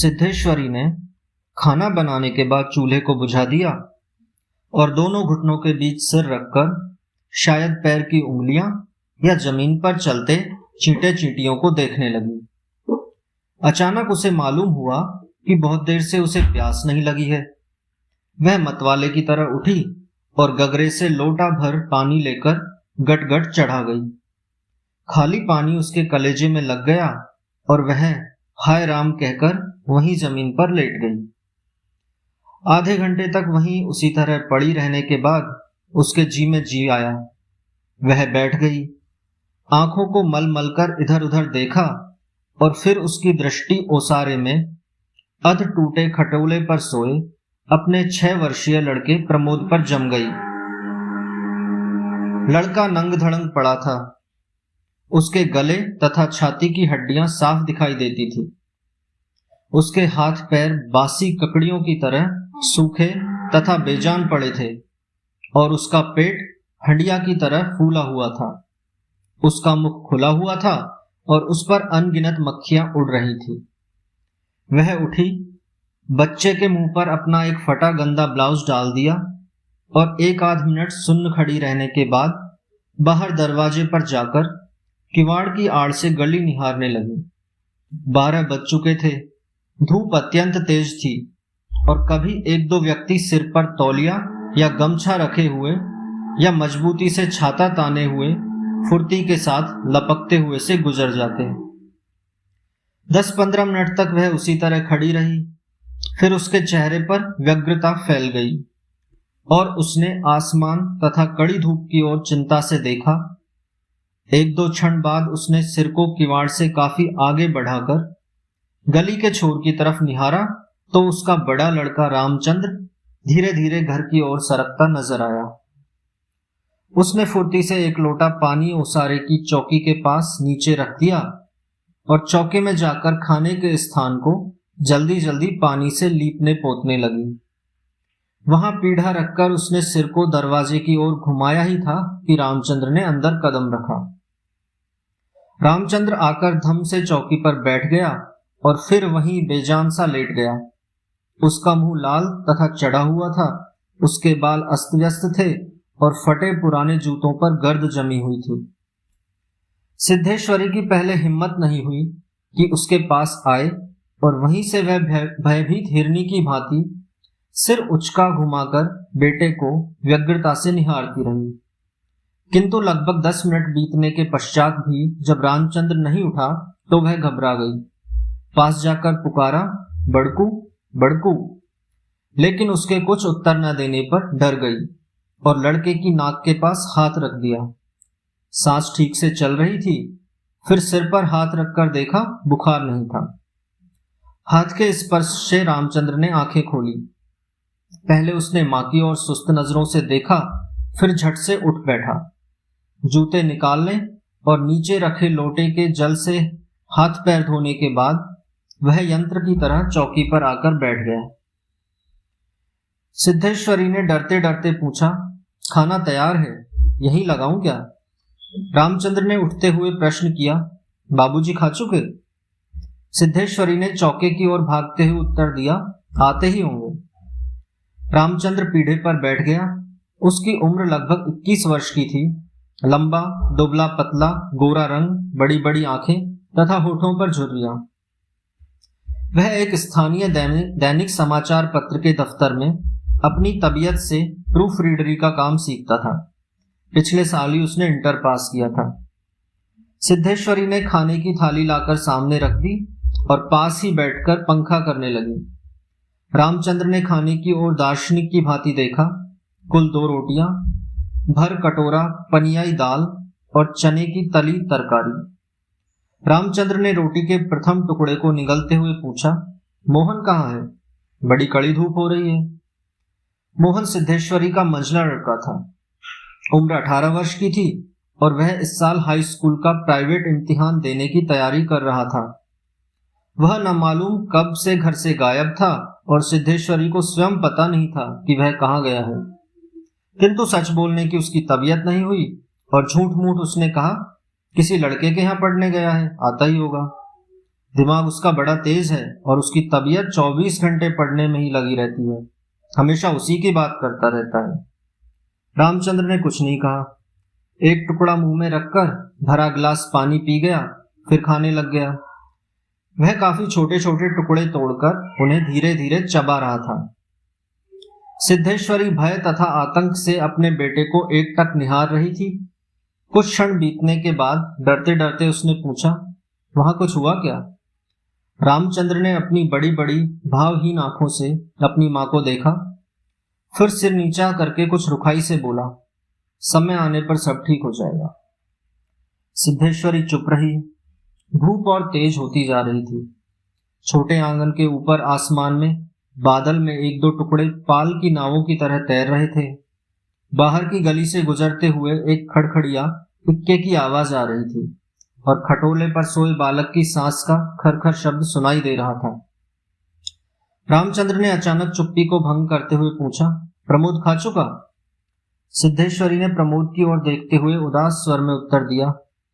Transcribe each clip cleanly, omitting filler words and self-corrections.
सिद्धेश्वरी ने खाना बनाने के बाद चूल्हे को बुझा दिया और दोनों घुटनों के बीच सिर रखकर शायद पैर की उंगलियां या जमीन पर चलते चींटे चींटियों को देखने लगी। अचानक उसे मालूम हुआ कि बहुत देर से उसे प्यास नहीं लगी है। वह मतवाले की तरह उठी और गगरे से लोटा भर पानी लेकर गट गट चढ़ा गई। खाली पानी उसके कलेजे में लग गया और वह हाय राम कहकर वहीं जमीन पर लेट गई। आधे घंटे तक वहीं उसी तरह पड़ी रहने के बाद उसके जी में जी आया। वह बैठ गई, आंखों को मल मल कर इधर उधर देखा और फिर उसकी दृष्टि ओसारे में अध टूटे खटोले पर सोए अपने 6 वर्षीय लड़के प्रमोद पर जम गई। लड़का नंग धड़ंग पड़ा था। उसके गले तथा छाती की हड्डियां साफ दिखाई देती थी। उसके हाथ पैर बासी ककड़ियों की तरह सूखे तथा बेजान पड़े थे और उसका पेट हंडिया की तरह फूला हुआ था। उसका मुख खुला हुआ था और उस पर अनगिनत मक्खियां उड़ रही थी। वह उठी, बच्चे के मुंह पर अपना एक फटा गंदा ब्लाउज डाल दिया और 1 आध मिनट सुन्न खड़ी रहने के बाद बाहर दरवाजे पर जाकर किवाड़ की आड़ से गली निहारने लगी। 12 बज चुके थे। धूप अत्यंत तेज थी और कभी 1-2 व्यक्ति सिर पर तौलिया या गमछा रखे हुए या मजबूती से छाता ताने हुए फुर्ती के साथ लपकते हुए से गुजर जाते। 10-15 मिनट तक वह उसी तरह खड़ी रही। फिर उसके चेहरे पर व्यग्रता फैल गई और उसने आसमान तथा कड़ी धूप की ओर चिंता से देखा। 1-2 क्षण बाद उसने सिर को किवाड़ से काफी आगे बढ़ाकर गली के छोर की तरफ निहारा तो उसका बड़ा लड़का रामचंद्र धीरे धीरे घर की ओर सरकता नजर आया। उसने फुर्ती से एक लोटा पानी ओसारे की चौकी के पास नीचे रख दिया और चौके में जाकर खाने के स्थान को जल्दी जल्दी पानी से लीपने पोतने लगी। वहां पीढ़ा रखकर उसने सिर को दरवाजे की ओर घुमाया ही था कि रामचंद्र ने अंदर कदम रखा। रामचंद्र आकर धम से चौकी पर बैठ गया और फिर वहीं बेजान सा लेट गया। उसका मुंह लाल तथा चढ़ा हुआ था। उसके बाल अस्त व्यस्त थे और फटे पुराने जूतों पर गर्द जमी हुई थी। सिद्धेश्वरी की पहले हिम्मत नहीं हुई कि उसके पास आए और वहीं से वह भयभीत हिरनी की भांति सिर उचका घुमाकर बेटे को व्यग्रता से निहारती रही। किंतु लगभग 10 मिनट बीतने के पश्चात भी जब रामचंद्र नहीं उठा तो वह घबरा गई। पास जाकर पुकारा, बड़कू बड़कू, लेकिन उसके कुछ उत्तर न देने पर डर गई और लड़के की नाक के पास हाथ रख दिया। सांस ठीक से चल रही थी। फिर सिर पर हाथ रखकर देखा, बुखार नहीं था। हाथ के स्पर्श से रामचंद्र ने आंखें खोली। पहले उसने मां की ओर सुस्त नजरों से देखा, फिर झट से उठ बैठा। जूते निकालने और नीचे रखे लोटे के जल से हाथ पैर धोने के बाद वह यंत्र की तरह चौकी पर आकर बैठ गया। सिद्धेश्वरी ने डरते डरते पूछा, खाना तैयार है, यही लगाऊं क्या? रामचंद्र ने उठते हुए प्रश्न किया, बाबूजी खा चुके? सिद्धेश्वरी ने चौके की ओर भागते हुए उत्तर दिया, आते ही होंगे। रामचंद्र पीढ़े पर बैठ गया। उसकी उम्र लगभग 21 वर्ष की थी। लंबा, दुबला पतला, गोरा रंग, बड़ी बड़ी आंखें तथा होठों पर झुर्रियां। वह एक स्थानीय दैनिक समाचार पत्र के दफ्तर में अपनी तबीयत से प्रूफ रीडरी का काम सीखता था। पिछले साल ही उसने इंटर पास किया था। सिद्धेश्वरी ने खाने की थाली लाकर सामने रख दी और पास ही बैठकर पंखा करने लगी। रामचंद्र ने खाने की ओर दार्शनिक की भांति देखा। कुल 2 रोटियां, भर कटोरा पनियाई दाल और चने की तली तरकारी। रामचंद्र ने रोटी के प्रथम टुकड़े को निगलते हुए पूछा, मोहन कहाँ है? बड़ी कड़ी धूप हो रही है। मोहन सिद्धेश्वरी का मंझला लड़का था। उम्र 18 वर्ष की थी और वह इस साल हाई स्कूल का प्राइवेट इम्तिहान देने की तैयारी कर रहा था। वह न मालूम कब से घर से गायब था और सिद्धेश्वरी को स्वयं पता नहीं था कि वह कहाँ गया है। किंतु सच बोलने की उसकी तबीयत नहीं हुई और झूठ मूठ उसने कहा, किसी लड़के के यहाँ पढ़ने गया है, आता ही होगा। दिमाग उसका बड़ा तेज है और उसकी तबीयत 24 घंटे पढ़ने में ही लगी रहती है। हमेशा उसी की बात करता रहता है। रामचंद्र ने कुछ नहीं कहा। एक टुकड़ा मुंह में रखकर भरा गिलास पानी पी गया, फिर खाने लग गया। वह काफी छोटे छोटे टुकड़े तोड़कर उन्हें धीरे धीरे चबा रहा था। सिद्धेश्वरी भय तथा आतंक से अपने बेटे को एकटक निहार रही थी। कुछ क्षण बीतने के बाद डरते डरते उसने पूछा, वहां कुछ हुआ क्या? रामचंद्र ने अपनी बड़ी बड़ी भावहीन आंखों से अपनी मां को देखा, फिर सिर नीचा करके कुछ रुखाई से बोला, समय आने पर सब ठीक हो जाएगा। सिद्धेश्वरी चुप रही। धूप और तेज होती जा रही थी। छोटे आंगन के ऊपर आसमान में बादल में एक दो टुकड़े पाल की नावों की तरह तैर रहे थे। बाहर की गली से गुजरते हुए एक खड़खड़िया इक्के की आवाज आ रही थी और खटोले पर सोए बालक की सांस का खरखर शब्द सुनाई दे रहा था। रामचंद्र ने अचानक चुप्पी को भंग करते हुए पूछा, प्रमोद खा चुका? सिद्धेश्वरी ने प्रमोद की ओर देखते हुए उदास स्वर में उत्तर दिया,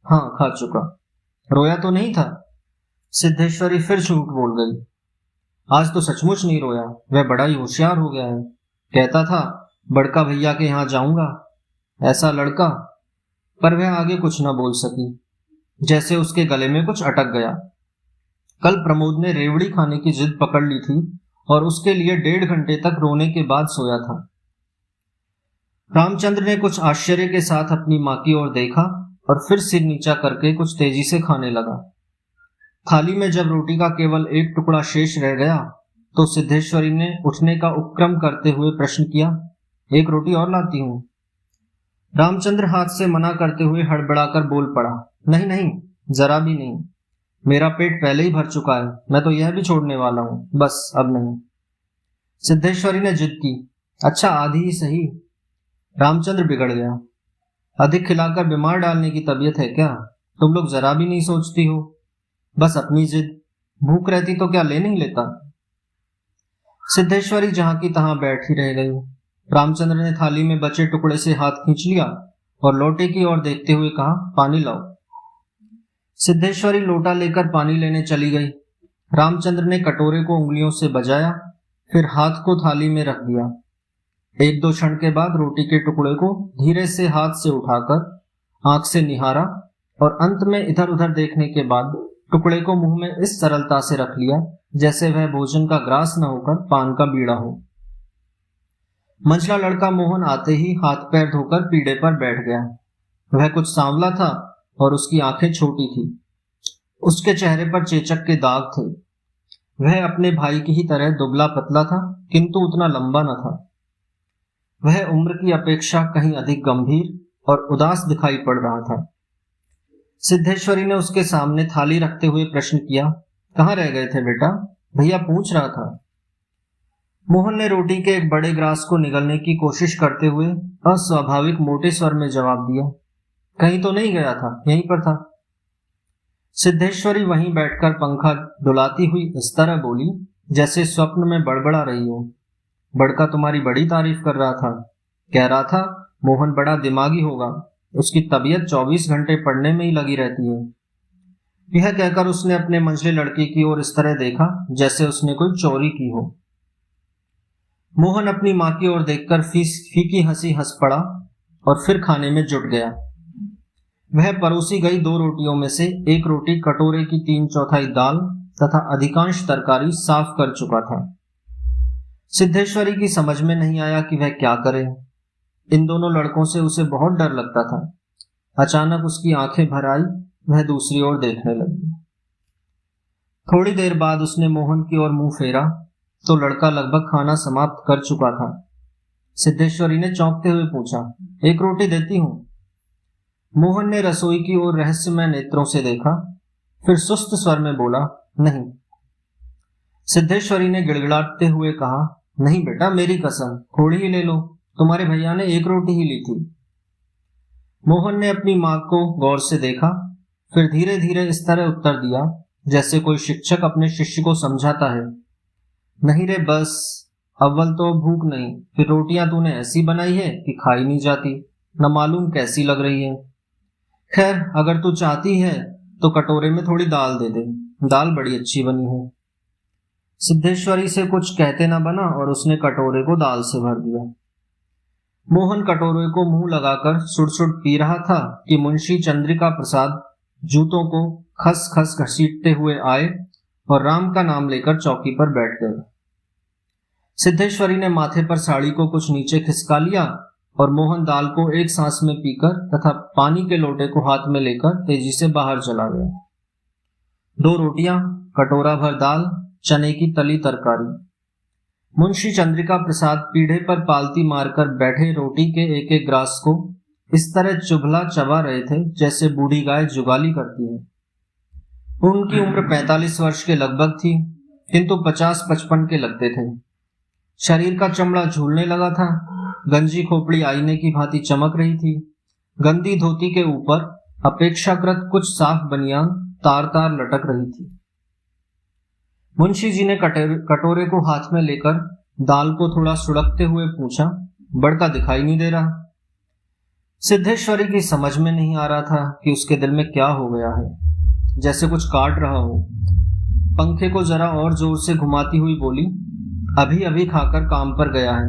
हाँ खा चुका। रोया तो नहीं था? सिद्धेश्वरी फिर झूठ बोल गई। आज तो सचमुच नहीं रोया, वह बड़ा ही होशियार हो गया है। कहता था बड़का भैया के यहाँ जाऊंगा, ऐसा लड़का। पर वह आगे कुछ न बोल सकी, जैसे उसके गले में कुछ अटक गया। कल प्रमोद ने रेवड़ी खाने की जिद पकड़ ली थी और उसके लिए 1.5 घंटे तक रोने के बाद सोया था। रामचंद्र ने कुछ आश्चर्य के साथ अपनी मां की ओर देखा और फिर सिर नीचा करके कुछ तेजी से खाने लगा। थाली में जब रोटी का केवल एक टुकड़ा शेष रह गया तो सिद्धेश्वरी ने उठने का उपक्रम करते हुए प्रश्न किया, एक रोटी और लाती हूं। रामचंद्र हाथ से मना करते हुए हड़बड़ाकर बोल पड़ा, नहीं नहीं, जरा भी नहीं, मेरा पेट पहले ही भर चुका है, मैं तो यह भी छोड़ने वाला हूं, बस अब नहीं। सिद्धेश्वरी ने जिद की, अच्छा आधी ही सही। रामचंद्र बिगड़ गया। अधिक खिलाकर बीमार डालने की तबीयत है क्या? तुम लोग जरा भी नहीं सोचती हो, बस अपनी जिद। भूख रहती तो क्या ले नहीं लेता? सिद्धेश्वरी जहां की तहां बैठी रह गई। रामचंद्र ने थाली में बचे टुकड़े से हाथ खींच लिया और लोटे की ओर देखते हुए कहा, पानी लाओ। सिद्धेश्वरी लोटा लेकर पानी लेने चली गई। रामचंद्र ने कटोरे को उंगलियों से बजाया, फिर हाथ को थाली में रख दिया। 1-2 क्षण के बाद रोटी के टुकड़े को धीरे से हाथ से उठाकर आंख से निहारा और अंत में इधर उधर देखने के बाद टुकड़े को मुंह में इस सरलता से रख लिया जैसे वह भोजन का ग्रास न होकर पान का बीड़ा हो। मंझला लड़का मोहन आते ही हाथ पैर धोकर पीढ़े पर बैठ गया। वह कुछ सांवला था और उसकी आंखें छोटी थी। उसके चेहरे पर चेचक के दाग थे। वह अपने भाई की ही तरह दुबला पतला था, किंतु उतना लंबा न था। वह उम्र की अपेक्षा कहीं अधिक गंभीर और उदास दिखाई पड़ रहा था। सिद्धेश्वरी ने उसके सामने थाली रखते हुए प्रश्न किया, कहाँ रह गए थे बेटा? भैया पूछ रहा था। मोहन ने रोटी के एक बड़े ग्रास को निगलने की कोशिश करते हुए अस्वाभाविक मोटे स्वर में जवाब दिया, कहीं तो नहीं गया था, यहीं पर था। सिद्धेश्वरी वहीं बैठकर पंखा डुलाती हुई इस तरह बोली जैसे स्वप्न में बड़बड़ा रही हो। बड़का तुम्हारी बड़ी तारीफ कर रहा था, कह रहा था मोहन बड़ा दिमागी होगा, उसकी तबीयत 24 घंटे पढ़ने में ही लगी रहती है। यह कहकर उसने अपने मंझले लड़के की ओर इस तरह देखा जैसे उसने कोई चोरी की हो। मोहन अपनी मां की ओर देखकर फीकी हंसी हंस पड़ा और फिर खाने में जुट गया। वह परोसी गई 2 रोटियों में से एक रोटी कटोरे की 3/4 दाल तथा अधिकांश तरकारी साफ कर चुका था। सिद्धेश्वरी की समझ में नहीं आया कि वह क्या करे। इन दोनों लड़कों से उसे बहुत डर लगता था। अचानक उसकी आंखें भर आई, वह दूसरी ओर देखने लगी। थोड़ी देर बाद उसने मोहन की ओर मुंह फेरा तो लड़का लगभग खाना समाप्त कर चुका था। सिद्धेश्वरी ने चौंकते हुए पूछा, एक रोटी देती हूं? मोहन ने रसोई की ओर रहस्यमय नेत्रों से देखा, फिर सुस्त स्वर में बोला, नहीं। सिद्धेश्वरी ने गिड़गिड़ाते हुए कहा, नहीं बेटा, मेरी कसम, थोड़ी ही ले लो, तुम्हारे भैया ने 1 रोटी ही ली थी। मोहन ने अपनी मां को गौर से देखा, फिर धीरे धीरे इस तरह उत्तर दिया जैसे कोई शिक्षक अपने शिष्य को समझाता है, नहीं रे, बस अव्वल तो भूख नहीं, फिर रोटियां तूने ऐसी बनाई है कि खाई नहीं जाती, न मालूम कैसी लग रही है। खैर, अगर तू चाहती है तो कटोरे में थोड़ी दाल दे दे, दाल बड़ी अच्छी बनी है। सिद्धेश्वरी से कुछ कहते न बना और उसने कटोरे को दाल से भर दिया। मोहन कटोरे को मुंह लगाकर सुड़-सुड़ पी रहा था कि मुंशी चंद्रिका प्रसाद जूतों को खस खस घसीटते हुए आए और राम का नाम लेकर चौकी पर बैठ गए। सिद्धेश्वरी ने माथे पर साड़ी को कुछ नीचे खिसका लिया और मोहन दाल को एक सांस में पीकर तथा पानी के लोटे को हाथ में लेकर तेजी से बाहर चला गया। 2 रोटियां, कटोरा भर दाल, चने की तली तरकारी। मुंशी चंद्रिका प्रसाद पीढ़े पर पालती मारकर बैठे रोटी के एक एक ग्रास को इस तरह चुभला चबा रहे थे जैसे बूढ़ी गाय जुगाली करती है। उनकी उम्र 45 वर्ष के लगभग थी, किंतु 50-55 के लगते थे। शरीर का चमड़ा झूलने लगा था, गंजी खोपड़ी आईने की भांति चमक रही थी। गंदी धोती के ऊपर अपेक्षाकृत कुछ साफ बनियान तार तार लटक रही थी। मुंशी जी ने कटोरे को हाथ में लेकर दाल को थोड़ा सुड़कते हुए पूछा, बड़का दिखाई नहीं दे रहा। सिद्धेश्वरी की समझ में नहीं आ रहा था कि उसके दिल में क्या हो गया है, जैसे कुछ काट रहा हो। पंखे को जरा और जोर से घुमाती हुई बोली, अभी अभी खाकर काम पर गया है,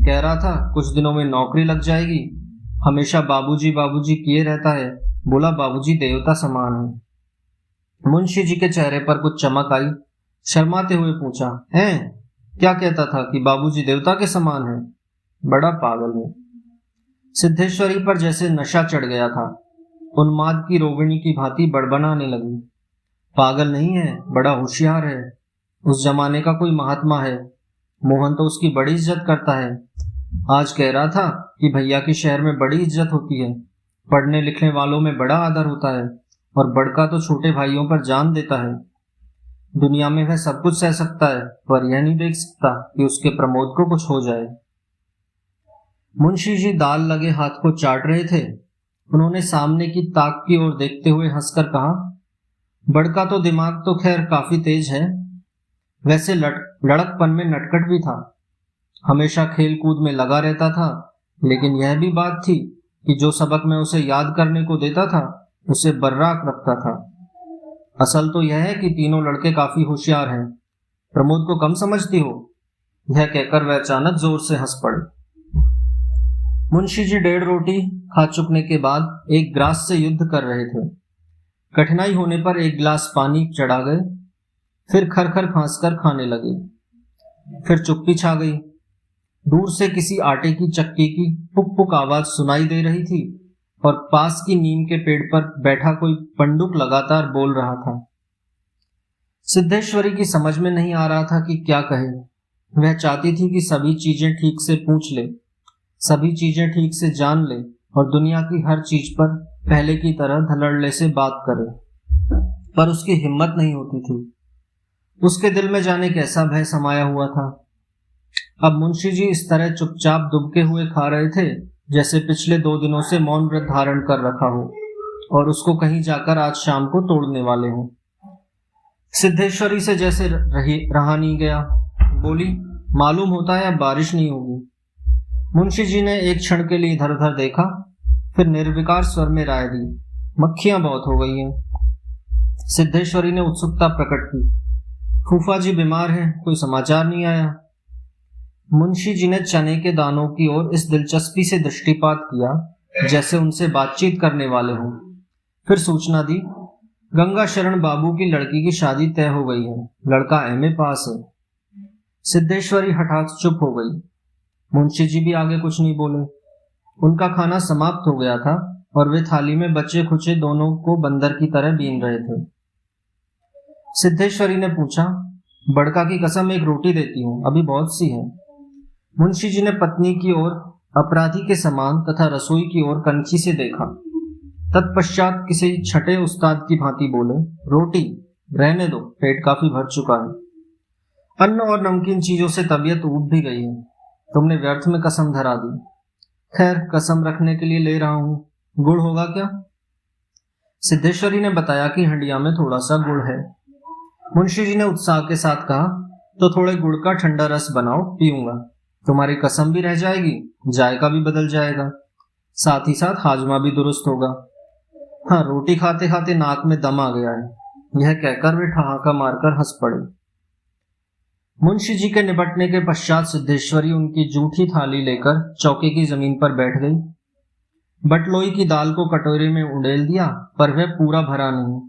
कह रहा था कुछ दिनों में नौकरी लग जाएगी। हमेशा बाबूजी बाबूजी किए रहता है, बोला बाबूजी देवता समान है। मुंशी जी के चेहरे पर कुछ चमक आई। शर्माते हुए पूछा, हैं क्या कहता था कि बाबूजी देवता के समान है? बड़ा पागल है। सिद्धेश्वरी पर जैसे नशा चढ़ गया था, उन्माद की रोगिणी की भांति बड़बड़ाने लगी। पागल नहीं है, बड़ा होशियार है, उस जमाने का कोई महात्मा है। मोहन तो उसकी बड़ी इज्जत करता है। आज कह रहा था कि भैया की शहर में बड़ी इज्जत होती है, पढ़ने लिखने वालों में बड़ा आदर होता है और बड़का तो छोटे भाइयों पर जान देता है। दुनिया में वह सब कुछ सह सकता है, पर यह नहीं देख सकता कि उसके प्रमोद को कुछ हो जाए। मुंशी जी दाल लगे हाथ को चाट रहे थे। उन्होंने सामने की ताक की ओर देखते हुए हंसकर कहा, बड़का तो दिमाग तो खैर काफी तेज है, वैसे लड़कपन में नटखट भी था, हमेशा खेल कूद में लगा रहता था। लेकिन यह भी बात थी कि जो सबक मैं उसे याद करने को देता था उसे बर्राक रखता था। असल तो यह है कि तीनों लड़के काफी होशियार हैं। प्रमोद को कम समझती हो? यह कहकर वह अचानक जोर से हंस पड़े। मुंशी जी 1.5 रोटी खा चुकने के बाद एक ग्लास से युद्ध कर रहे थे। कठिनाई होने पर एक गिलास पानी चढ़ा गए, फिर खरखर खांसकर खाने लगे। फिर चुप्पी छा गई। दूर से किसी आटे की चक्की की पुक पुक आवाज सुनाई दे रही थी और पास की नीम के पेड़ पर बैठा कोई पंडुक लगातार बोल रहा था। सिद्धेश्वरी की समझ में नहीं आ रहा था कि क्या कहे। वह चाहती थी कि सभी चीजें ठीक से पूछ ले, सभी चीजें ठीक से जान ले और दुनिया की हर चीज पर पहले की तरह धड़ल्ले से बात करे, पर उसकी हिम्मत नहीं होती थी। उसके दिल में जाने कैसा भय समाया हुआ था। अब मुंशी जी इस तरह चुपचाप दुबके हुए खा रहे थे जैसे पिछले 2 दिनों से मौन व्रत धारण कर रखा हो और उसको कहीं जाकर आज शाम को तोड़ने वाले हों। सिद्धेश्वरी से जैसे रहा नहीं गया। बोली, मालूम होता है अब बारिश नहीं होगी। मुंशी जी ने एक क्षण के लिए इधर उधर देखा, फिर निर्विकार स्वर में राय दी, मक्खियां बहुत हो गई हैं। सिद्धेश्वरी ने उत्सुकता प्रकट की, फूफा जी बीमार हैं, कोई समाचार नहीं आया? मुंशी जी ने चने के दानों की ओर इस दिलचस्पी से दृष्टिपात किया जैसे उनसे बातचीत करने वाले हों। फिर सूचना दी, गंगा शरण बाबू की लड़की की शादी तय हो गई है, लड़का एमए पास है। सिद्धेश्वरी हठात चुप हो गई। मुंशी जी भी आगे कुछ नहीं बोले। उनका खाना समाप्त हो गया था और वे थाली में बचे खुचे दोनों को बंदर की तरह बीन रहे थे। सिद्धेश्वरी ने पूछा, बड़का की कसम 1 रोटी देती हूँ, अभी बहुत सी है। मुंशी जी ने पत्नी की ओर अपराधी के समान तथा रसोई की ओर कनखी से देखा। तत्पश्चात किसी छठे उस्ताद की भांति बोले, रोटी रहने दो, पेट काफी भर चुका है। अन्न और नमकीन चीजों से तबीयत ऊब भी गई है, तुमने व्यर्थ में कसम धरा दी। खैर, कसम रखने के लिए ले रहा हूं, गुड़ होगा क्या? सिद्धेश्वरी ने बताया कि हंडिया में थोड़ा सा गुड़ है। मुंशी जी ने उत्साह के साथ कहा, तो थोड़े गुड़ का ठंडा रस बनाओ, पीऊंगा। तुम्हारी कसम भी रह जाएगी, जायका भी बदल जाएगा, साथ ही साथ हाजमा भी दुरुस्त होगा। हाँ, रोटी खाते खाते नाक में दम आ गया है। यह कहकर वे ठहाका मारकर हंस पड़े। मुंशी जी के निपटने के पश्चात सिद्धेश्वरी उनकी जूठी थाली लेकर चौके की जमीन पर बैठ गई। बटलोई की दाल को कटोरे में उंडेल दिया, पर वह पूरा भरा नहीं।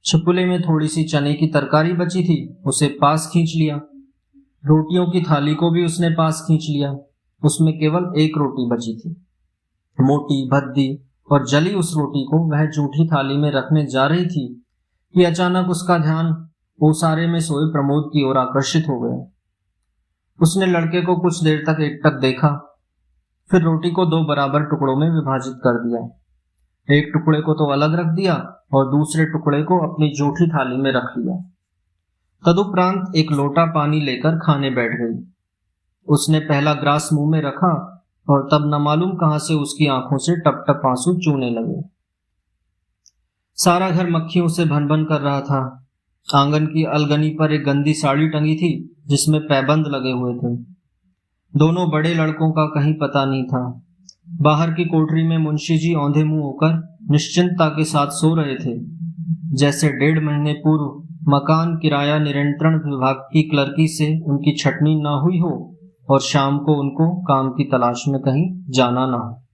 छिपुले में थोड़ी सी चने की तरकारी बची थी, उसे पास खींच लिया। रोटियों की थाली को भी उसने पास खींच लिया। उसमें केवल एक रोटी बची थी, मोटी भद्दी और जली। उस रोटी को वह जूठी थाली में रखने जा रही थी कि अचानक उसका ध्यान ओसारे में सोए प्रमोद की ओर आकर्षित हो गया। उसने लड़के को कुछ देर तक एकटक देखा, फिर रोटी को 2 बराबर टुकड़ों में विभाजित कर दिया। एक टुकड़े को तो अलग रख दिया और दूसरे टुकड़े को अपनी जूठी थाली में रख लिया। तदुपरांत एक लोटा पानी लेकर खाने बैठ गई। उसने पहला ग्रास मुंह में रखा और तब न मालूम कहां से उसकी आंखों से टप टप आंसू चूने लगे। सारा घर मक्खियों से भन भन कर रहा था। आंगन की अलगनी पर एक गंदी साड़ी टंगी थी जिसमें पैबंद लगे हुए थे। दोनों बड़े लड़कों का कहीं पता नहीं था। बाहर की कोठरी में मुंशी जी औंधे मुंह होकर निश्चिंतता के साथ सो रहे थे, जैसे 1.5 महीने पूर्व मकान किराया नियंत्रण विभाग की क्लर्की से उनकी छटनी न हुई हो और शाम को उनको काम की तलाश में कहीं जाना न हो।